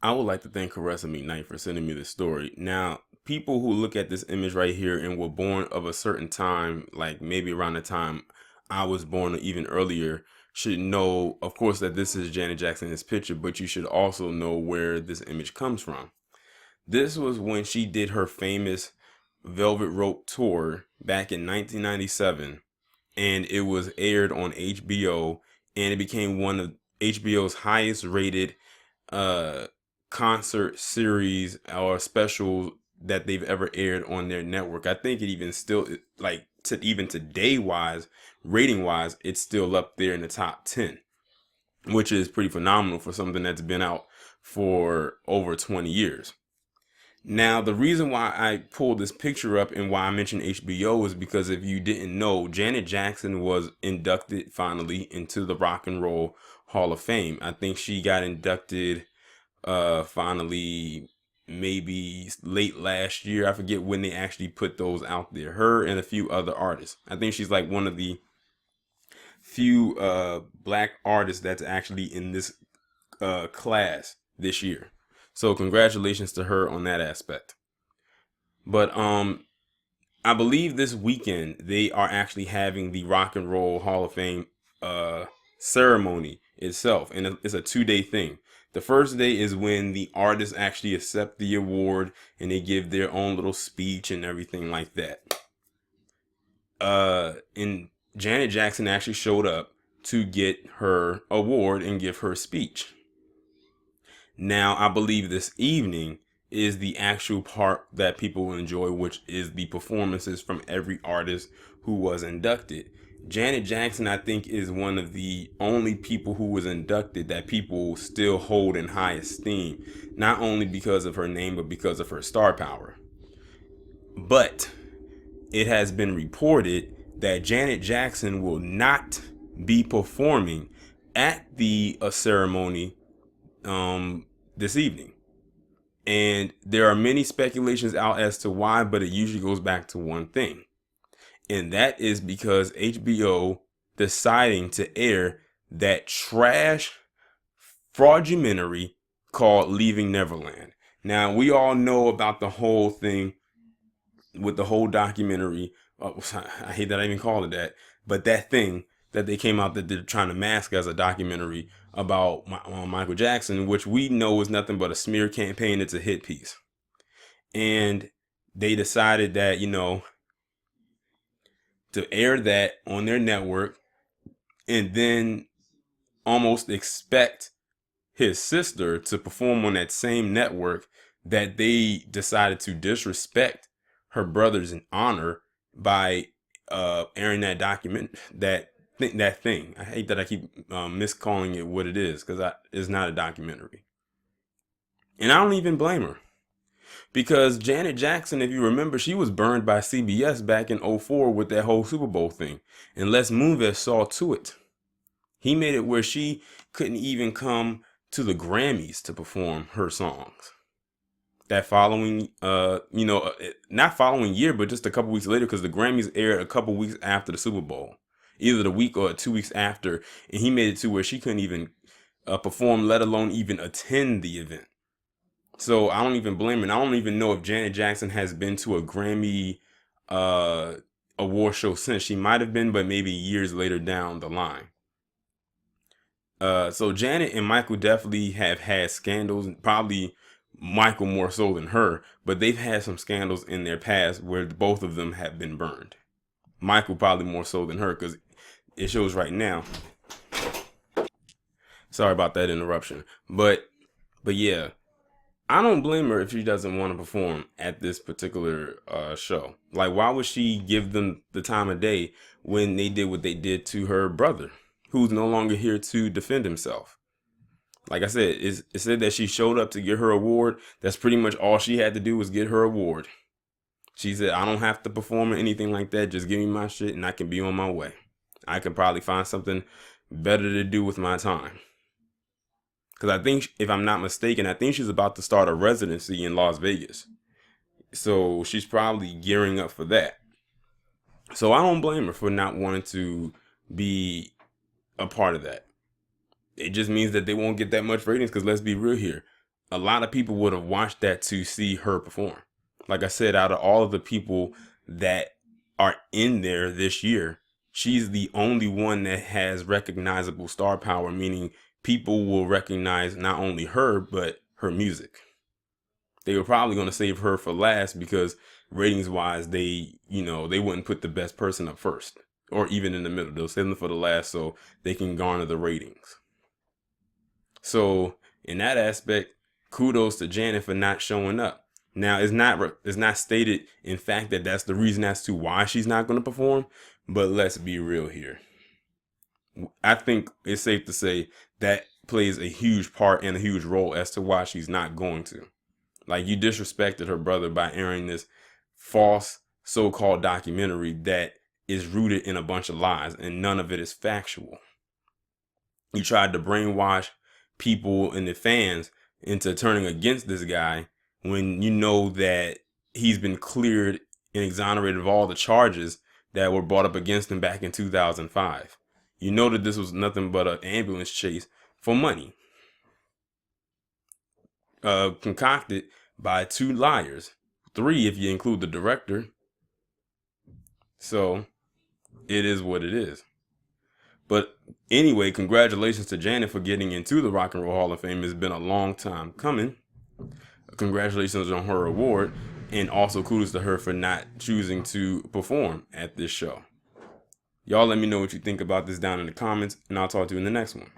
I would like to thank Caressa McKnight for sending me this story. Now, people who look at this image right here and were born of a certain time, like maybe around the time I was born or even earlier, should know, of course, that this is Janet Jackson in this picture, but you should also know where this image comes from. This was when she did her famous Velvet Rope tour back in 1997, and it was aired on HBO, and it became one of HBO's highest rated uh concert series or special that they've ever aired on their network. I think it even still, like, to even today wise, rating wise, it's still up there in the top 10, which is pretty phenomenal for something that's been out for over 20 years. Now, the reason why I pulled this picture up and why I mentioned HBO is because if you didn't know, Janet Jackson was inducted finally into the Rock and Roll Hall of Fame. I think she got inducted finally maybe late last year. I forget when they actually put those out there. Her and a few other artists. I think she's like one of the few black artists that's actually in this class this year. So congratulations to her on that aspect. But I believe this weekend they are actually having the Rock and Roll Hall of Fame ceremony itself, and it's a 2-day thing. The first day is when the artists actually accept the award and they give their own little speech and everything like that. And Janet Jackson actually showed up to get her award and give her speech. Now, I believe this evening is the actual part that people will enjoy, which is the performances from every artist who was inducted. Janet Jackson, I think, is one of the only people who was inducted that people still hold in high esteem, not only because of her name, but because of her star power. But it has been reported that Janet Jackson will not be performing at the ceremony this evening. And there are many speculations out as to why, but it usually goes back to one thing. And that is because HBO deciding to air that trash fraudumentary called Leaving Neverland. Now, we all know about the whole thing with the whole documentary. I hate that I even call it that, but that thing that they came out that they're trying to mask as a documentary about Michael Jackson, which we know is nothing but a smear campaign. It's a hit piece. And they decided that, to air that on their network and then almost expect his sister to perform on that same network, that they decided to disrespect her brother's honor by airing that that thing. I hate that I keep miscalling it what it is, because it's not a documentary. And I don't even blame her. Because Janet Jackson, if you remember, she was burned by CBS back in '04 with that whole Super Bowl thing. And Les Moonves saw to it. He made it where she couldn't even come to the Grammys to perform her songs. That following, not following year, but just a couple weeks later, because the Grammys aired a couple weeks after the Super Bowl. Either the week or 2 weeks after. And he made it to where she couldn't even perform, let alone even attend the event. So I don't even blame her. And I don't even know if Janet Jackson has been to a Grammy award show since. She might have been, but maybe years later down the line. So Janet and Michael definitely have had scandals, probably Michael more so than her, but they've had some scandals in their past where both of them have been burned. Michael probably more so than her, because it shows right now. Sorry about that interruption. But yeah. I don't blame her if she doesn't want to perform at this particular show. Like, why would she give them the time of day when they did what they did to her brother, who's no longer here to defend himself? Like I said, it said that she showed up to get her award. That's pretty much all she had to do was get her award. She said, I don't have to perform or anything like that. Just give me my shit and I can be on my way. I can probably find something better to do with my time. Because I think, if I'm not mistaken, I think she's about to start a residency in Las Vegas. So she's probably gearing up for that. So I don't blame her for not wanting to be a part of that. It just means that they won't get that much ratings, because let's be real here. a lot of people would have watched that to see her perform. Like I said, out of all of the people that are in there this year, she's the only one that has recognizable star power, meaning people will recognize not only her, but her music. They were probably going to save her for last because ratings wise, they wouldn't put the best person up first or even in the middle. They'll save them for the last so they can garner the ratings. So in that aspect, kudos to Janet for not showing up. Now it's not stated in fact that that's the reason as to why she's not going to perform, but let's be real here. I think it's safe to say that plays a huge part and a huge role as to why she's not going to. Like, you disrespected her brother by airing this false so-called documentary that is rooted in a bunch of lies and none of it is factual. You tried to brainwash people and the fans into turning against this guy when you know that he's been cleared and exonerated of all the charges that were brought up against him back in 2005. You know that this was nothing but an ambulance chase for money. Concocted by 2 liars, 3 if you include the director. So it is what it is. But anyway, congratulations to Janet for getting into the Rock and Roll Hall of Fame. It's been a long time coming. Congratulations on her award, and also kudos to her for not choosing to perform at this show. Y'all let me know what you think about this down in the comments, and I'll talk to you in the next one.